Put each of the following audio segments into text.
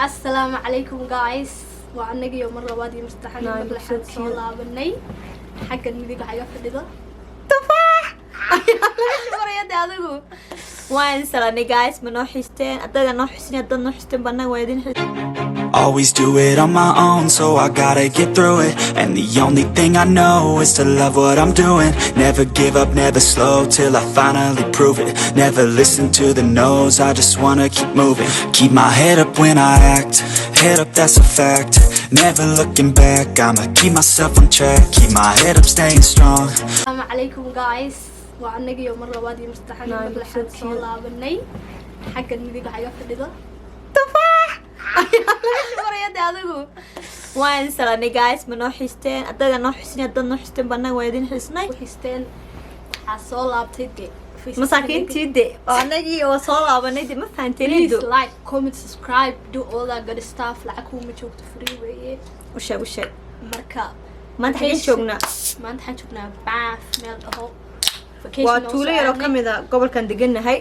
السلام عليكم guys وأنا يوم مرة وادي مستحيل مرة حد صلاة بني حق المذيق حاجة فديدة تفاح يا دادو وين سلامي guys منو حستين أتدا نو حسين أتدا نو حستين بنا ويدين Always do it on my own, so I gotta get through it. And the only thing I know is to love what I'm doing. Never give up, never slow, till I finally prove it. Never listen to the no's, I just wanna keep moving. Keep my head up when I act, head up that's a fact. Never looking back, I'ma keep myself on track. Keep my head up, staying strong. السلام عليكم guys وأنا يوم مرة وادي مستحيل مرة حد صلاة بني حق المذيق حاجة فديدة تفاح يا دادو وين سلامي guys منو حستين أتدا نو حسين أتدا نو حستين بنا ويدين حسناي وحستين حصلاة بتدي مساكين تيدي أنا يو صلاة بني ما فهمتني please دو like comment subscribe do all that good stuff لعكم متشوكت free ويه وش مركا ما أنت حين شوقنا ما أنت حنشوفنا بعث ميل أهو waa tuulo yaroo ka mid a gobolkan degannahay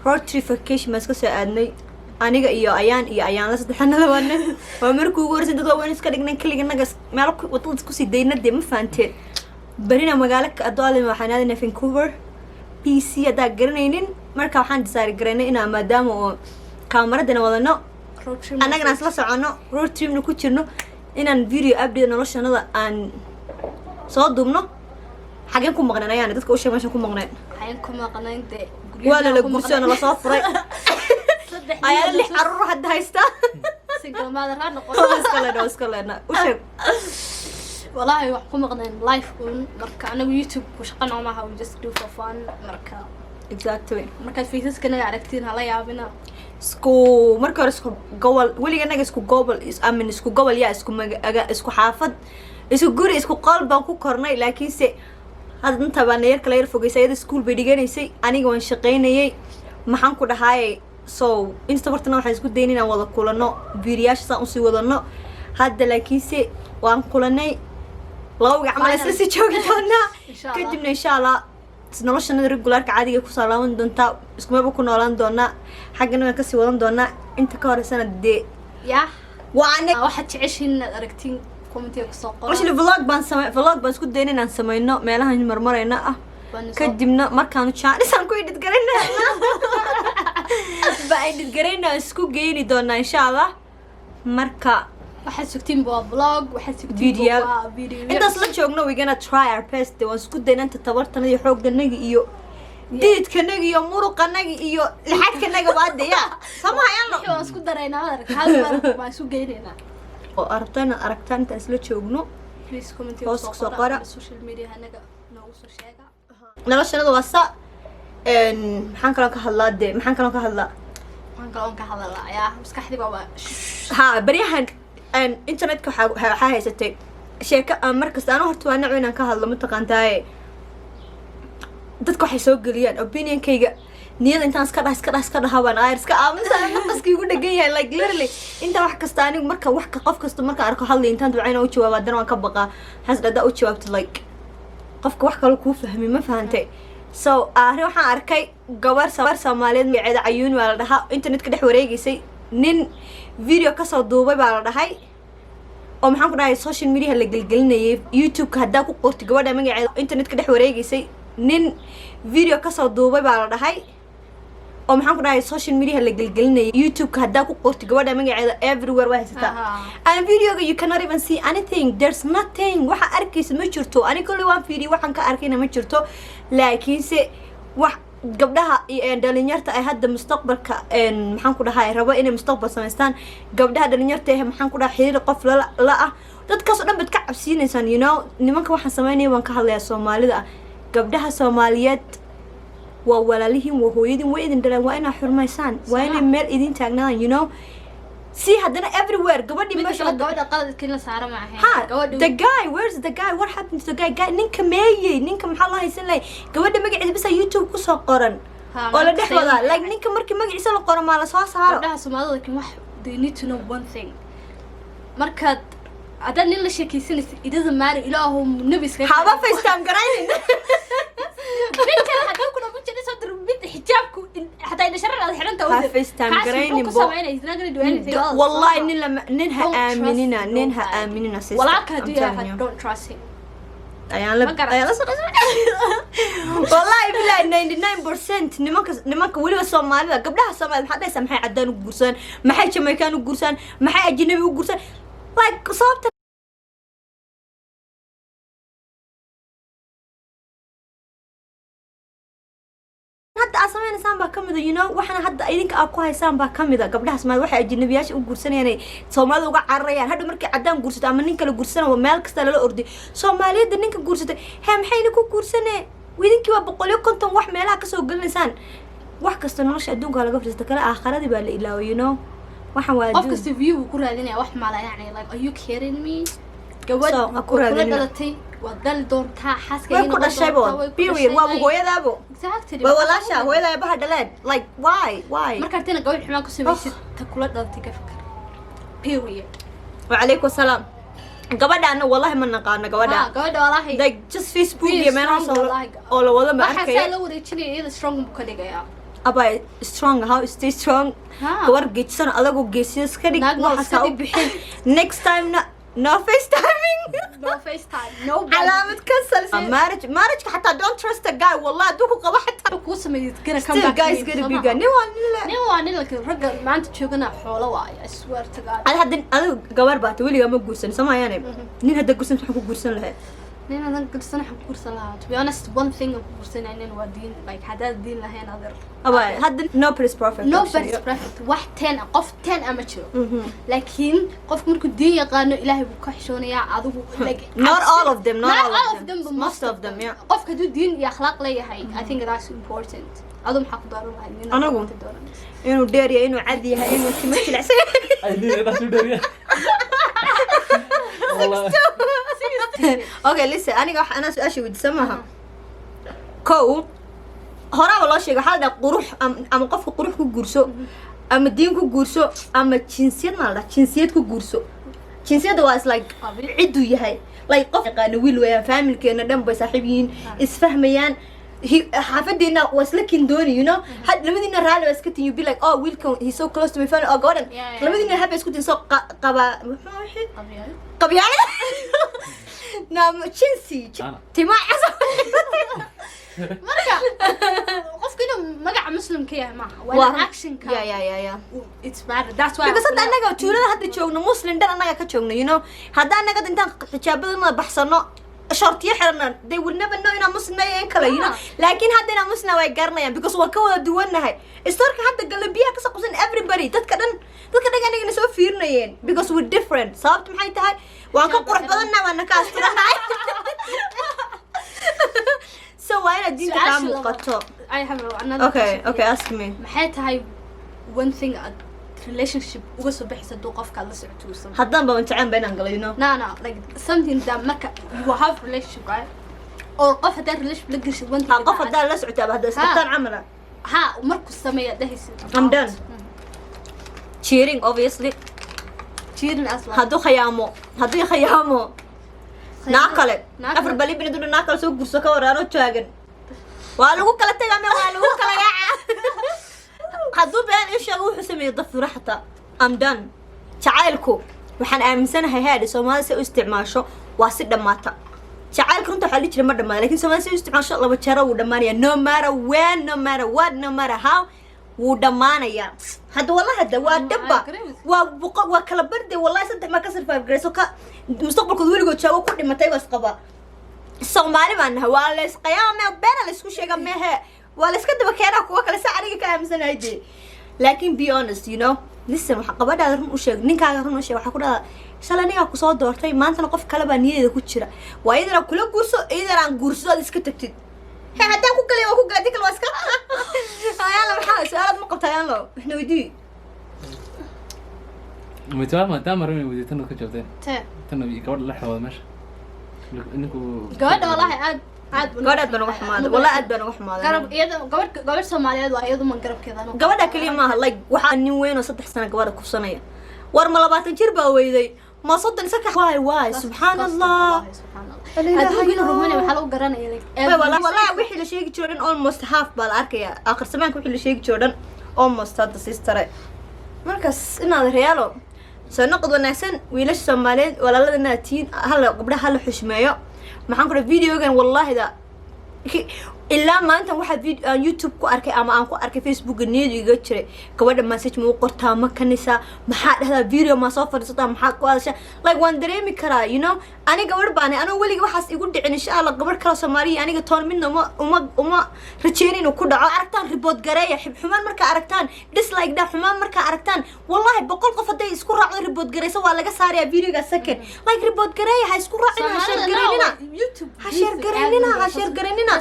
road trip vacation baan iska soo aadnay aniga iyo ayaan la saddexanada waana waa markii ugu horreysay dad waaweyn iska dhignay keliganaga meel wadada isku sii daynaa dee ma fahanteen barina magaalo adoolen waxaan aadaynaa Vancouver BC haddaa garanaynin marka waxaan disaari garaynay inaan maadaama oo kaameradana wadano annagana isla socono road tripna ku jirno inaan video update noloshanada aan soo duubno حاجين كم مغنى يعني تذكر وش ماشي كم مغنى حين كم مغنى ده ولا لقوسي أنا بصفري أيا اللي حرر حد هايستا سيقول ما ذا رنا وسكلنا وش والله وحكم مغنى لايف كون مركا أنا ويوتيوب وش قناة معها we just do for fun مركا exactly مركا في تسك كنا عرفتين هلا يا بنا اسكو مركا اسكو قول ولي أنا اسكو قبل أمن اسكو قبل يا اسكو حافظ اسكو جوري اسكو قلب بانكو كورناي لكن سي هذا أنت بانير كلاير فوقي سيد سكول بديجاني سي أنا جوان شقيني محن كده هاي so إنستغرتنا واحد يسكت ديننا ولا كلنا فيديوهات سأنسي ولا هذا لكن سي وان كلنا لو عمل أساسي شو كنا كدمنا إن شاء الله نلشنا نرجع عادي كوسالون دونتا اسمه ما بكون ولان دونا حقنا كسي ولان دونا أنت كارسنا دي يا وأنا واحد تعيش هنا أركتين كومنتي وساقة وش الفلوج فلوج بس كنت ديننا نسمينه مالها مرمرنا كدمنا ما كانوا شان سان كوي نتقرينا بقى نتقرينا اسكو جيني دونا إن شاء الله مركا واحد سكتين بوا فلوج واحد سكتين فيديو بوا فيديو أنت أصلاً شوقنا we gonna try our best واسكو دينا أنت تبرتنا دي حوق النجي إيو ديد كنجي إيو مرق النجي إيو لحد كنجي بعد يا سما يلا إحنا اسكت درينا هذا ما سو جينينا أرتنا أنت أصلاً شوقنا بليز كومنتي وساقة وساقة على السوشيال ميديا هنجا نوصل شيء noloshana waa sa maxaan kaloo ka hadlaa de maxaan kaloo ka hadlaa waxaan kaloo ka hadlayaa maskaxdii baa ha baryahan internetka waxaa haysatay sheeko markasta ana horta waa nacay inaan ka hadlo mataqaantaaye dadka waxay soo geliyaan opinionkayga niyada intaan iska dhaha baan ayr iska aaminsan markaskii ugu dhagan yahay like literally inta wax kasta anigu marka wax qof kasta marka arko hadlay intaan ducayna u jawaab haddana waan ka baqaa xas dhadaa u jawaabto like qofka wax kale ku fahmi ma fahantay so waxaan arkay gabar Soomaaliyeed magaceeda Ayuun waa la dhahaa internetka dhex wareegaysay nin video ka soo duubay baa la dhahay oo maxaan ku dhahay social media la gelgelinayay YouTube ka hadaa ku qortay gabadha magaceeda internetka dhex wareegaysay nin video ka soo duubay baa la dhahay oo maxaan ku dhahay social media la gelgelinayay YouTube ka hadaa ku qortay gabadha magaceeda everywhere waa haysataa and video you cannot even see anything there's nothing waxa arkaysa ma jirto ani kulli waan fiiriyo waxaan ka arkayna ma jirto laakiin se wax gabdhaha dhalinyarta ay hadda mustaqbalka maxaan ku dhahay rabo inay mustaqbal sameystaan gabdhaha dhalinyarta ah maxaan ku dhahay xiriir qof la ah dadkaas oo dhan bad ka cabsiinaysan you know nimanka waxaan sameynay waan ka hadlayaa Soomaalida gabdhaha Soomaaliyeed waa walaalihiin waa hooyadin way idin dhalaan waa inaa xurmaysaan waa inay meel idin taagnaan you know see haddana everywhere gabadhi meesha gabadha qaladkii la saaray ma ahayn ha the guy where's the guy what happened to the guy ninka meeyay ninka maxaa loo haysan lay gabadha magaceeda bisa YouTube ku soo qoran oo la dhex wada like ninka markii magaciisa la qoran ma la soo saaro gabdhaha Soomaalida laakiin wax they need to know one thing markaad adan nin la sheekaysanaysa idada maari ilaahu nabi iska haba FaceTime garaynin ninka hadda kuna ku jiray soo dirbid حجابك حتى إذا شرر هذا حرنت أودر FaceTime قريني بو والله ننها آمنينا سيستر ولا كهدي don't trust him ayaan la wallahi billahi 99% nimanka waliba Soomaalida gabdhaha Soomaalida maxay dhaysaa maxay cadaan u guursan maxay Jamaican u guursan maxay ajnabi u guursan like sababta hadda asamaynaysan baa kamida you know waxana hadda idinka aad ku haysaan baa kamida gabdhaha Soomaaliya waxay ajnabiyaasha u guursanayeen Soomaalida uga cararayaan hadda markii cadaan guursato ama nin kale guursanayo meel kasta la ordi Soomaaliyada ninka guursatay maxayna ku guursanay wiidinkii waa 150 wax meelaha ka soo galinaysaan wax kasta nolosha adduunka laga fiirsato kala aakhirada baa la ilaaway you know waxan waa qofka si view ku raadinaya wax mala yani like are you kidding me gabadha ku raadinay wadal doonta xaska inuu ku dhashay bo period waa hooyadaabo exactly waa walaasha hooyadaa baha dhaleen like why marka tina gabadh xumaan ku sameeyay ta kula dhaltay ka fikir period wa alaykum salaam gabadhaana wallahi ma naqaana gabadha wallahi like just Facebook iyo meelaha oo la wada ma arkay waxa la wareejinay iyada strong ka dhigaya abay strong how stay strong war geedsan adagu geesiis ka dhig waxa u bixin next time no FaceTiming no علامة كسل marriage حتى don't trust a guy والله دوك قبا حتى كوسم يتكلم كم still guys gonna be good نيوان لك الرجل ما أنت تشوفنا حوله واي I swear to God هذا جوار بات ولي ما جورسن سما يعني نين هذا جورسن حكوا جورسن له نين هذا جورسن حكوا جورسن له to be honest one thing جورسن يعني ودين like هذا الدين له هنا ذر أبا هذا no place perfect no place perfect واحد تين قف تين amateur لكن قف مركو دين يقانو إلهي بكحشون يا عضو like not all of them not all of them but most of them yeah قف كدو دين يا أخلاق لي هاي I think that's important أظن حق دارو هاي أنا أقول إنه داريا إنه عاديها إنه تمشي العسل أيدي أنا شو داريا okay listen أنا سؤال ودي سماها كو هرا والله شيء حاله قروح أم قف قروح كجورسو أم دين كجورسو أم جنسيات ما له جنسيات كجورسو جنسيات was like عدو يهاي like قف قانو ويل ويا فاهم كأنه دم بصاحبين إسفهميان حافظنا وصلكين دوني you know حد لما دينا رالي بسكتين you be like oh Will he's so close to me family oh God لما دينا هاب بسكتين so قبيان نعم جنسي تما مركا قف كده مقع مسلم كيا معه ولا أكشن كا يا it's matter that's why because أنا قلت له هذا شغلنا مسلم ده أنا كشغلنا you know هذا أنا قد أنت حجابنا بحصنا شرطية حرنا they will never know إن مسلم أي كلا you know لكن هذا أنا مسلم ويقارنا يعني because وكوا دوّنا هاي استرك حتى قلبية كسقوسن everybody تذكرن يعني نسوي فيرنا يعني because we're different صابت محي تهاي وأنا كقرح بدنا وأنا كاسترنا so why not دين تعمل قطع I have another okay ask me محيط هاي one thing relationship وقصو بحث الدوقف كان لسه توصل حضن بمنتعين بيننا قال you know no like something that مكا you have relationship right or قف هذا relationship لقيش one thing قف هذا لسه عتاب هذا استقطان عمله ها ومركز سمية ده يصير I'm done cheering obviously cheering أصلا هادو خيامو ناقلة أفر بالي بندو ناقلة سوق برسو كورانو تشاغن والو كلا تغامي والو كلا يا هادو بيان إيش يقول حسمي يضفر حتى I'm done تعالكو وحن آمنسانها هادي سومالي سيو استعماشو واسد دماتا تعالكو انتو حاليش لما دماتا لكن سومالي سيو استعماشو الله بتشارة ودمانيا no matter when no matter what no matter how ودمانيا هذا والله هذا ودبا وكلا بردي والله صدق ما كسر فايف جريس وكا مستقبل كذولي قلت شو كل ما تيجي اسقبا الصومالي منها ولا اسقيامه بين الاسكو شيء جمعها ولا اسكت بكيرا كوا كلا ساعة كام سنة هيدي لكن be honest you know لسه محقبة ده رن وشيء نين كان رن وشيء وحكورا شلاني أكو صوت دورتي ما أنت نقف كلا بنيه إذا كتشرا وإذا لو كله قرصو إذا عن قرصو هذا اسكتت هي حتى أكو كلي وأكو قاعدين كل واسكت يلا محاس سؤال مقطع يلا إحنا ودي متى ما تامر من ودي تنو كجوتين تي تنو يقعد لحظة ولا مش إنكو قاعد والله عاد قاعد بنو حماد والله عاد بنو حماد قرب يده قبل سوماليات وأيضا من قرب كذا قبل كلمة like وحني وين وصدق سنة قبل كوسنية ورمى لبعض الجربة ويدي ما صدق سكح واي سبحان الله adduunka rumane waxa lagu garanaya والله wixii la sheegi joodan almost half baa la arkaya aakhir samaanka wixii la sheegi joodan almost hadda sister markaas inaad realo soo noqod wanaagsan wiilasha Soomaaliyeed walaaladana tiin hal gabdhaha hal xushmeeyo maxaan ku videogan wallahi da ilaa maanta waxa video YouTube ku arkay ama aan ku arkay Facebook neediga jiray gabadha message ma qortaa ma kanisa maxaa dhahdaa video ma soo fadhiisata maxaa ku hadasha like waan dareemi karaa you know aniga gabadh baan aniga waliga waxaas igu dhicin insha Allah gabadh kale Soomaaliya aniga toon midna uma rajeenin ku dhaco aragtaan report gareeya xumaan marka aragtaan dislike da xumaan marka aragtaan wallahi boqol qof haday isku raacdo report gareysa waa laga saaraya videoga second like report gareeya ha isku raacina ha share gareynina YouTube ha share gareynina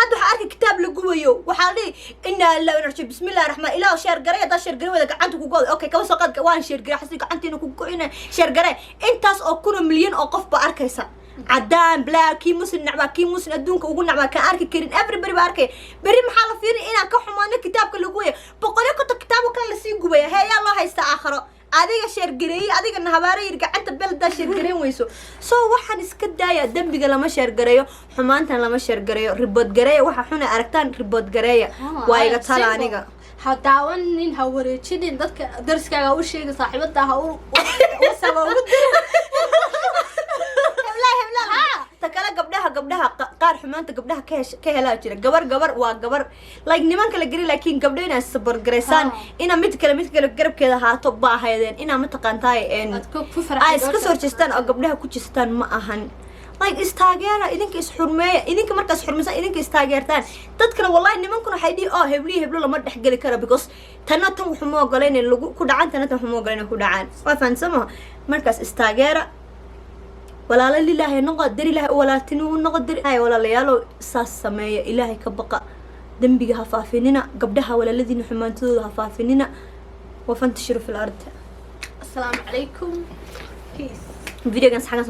هذا حركة كتاب لقويه وحالي إن الله ونرجع بسم الله الرحمن الله شير قرية ده شير قرية ده عنده كوجو أوكي كوسا قد كوان شير قرية حسيك عنتي إنه كوجو إنه شير قرية أنت أو كل مليون أو قف بأركيسا عدان بلا كي مسن نعمة كي مسن أدونك وقول نعمة كأركي كرين everybody بأركي بري محل فيني إنا كحمانة كتاب كلقويه بقولك كنت كتابه كان لسيقويه هي الله هيستا آخره adiga sheer gareey adiga nahabaare gacanta belda sheer gareyn weyso soo waxaan iska daaya dambiga lama sheer gareeyo xumaantan lama sheer gareeyo ribod gareeyo waxa xun ay aragtaan ribod gareeya waa iga tala aniga ha daawanin ha wareejinin dadka darskaaga u sheegay saaxiibada ha u sabab takala gabdhaha qaar xumaanta gabdhaha ka helaa jira gabar waa gabar like nimanka la gari laakiin gabdhayna sabar gareysaan ina mid kale garabkeeda haato baahaydeen ina ma taqaantaay ay iska soo jeestaan oo gabdhaha ku jeestaan ma ahan like istaageera idinka is xurmeeya idinka markaas xurmaysan idinka istaageertaan dadkana wallahi nimankuna waxay dhii oo heblo lama dhaxgali karo because tan wuxuu ma ogoleyn lagu ku dhacan tan wuxuu ma ogoleyn ku dhacaan waa fahansamo markaas istaageera ولا لله نقد دري له ولا تنو نقد دري هاي ولا ليالو ساس سماية إلهي كبقى دنبي هفافيننا قبلها ولا الذين حمانتو هفافيننا وفنتشروا في الأرض السلام عليكم فيديو كان حاجة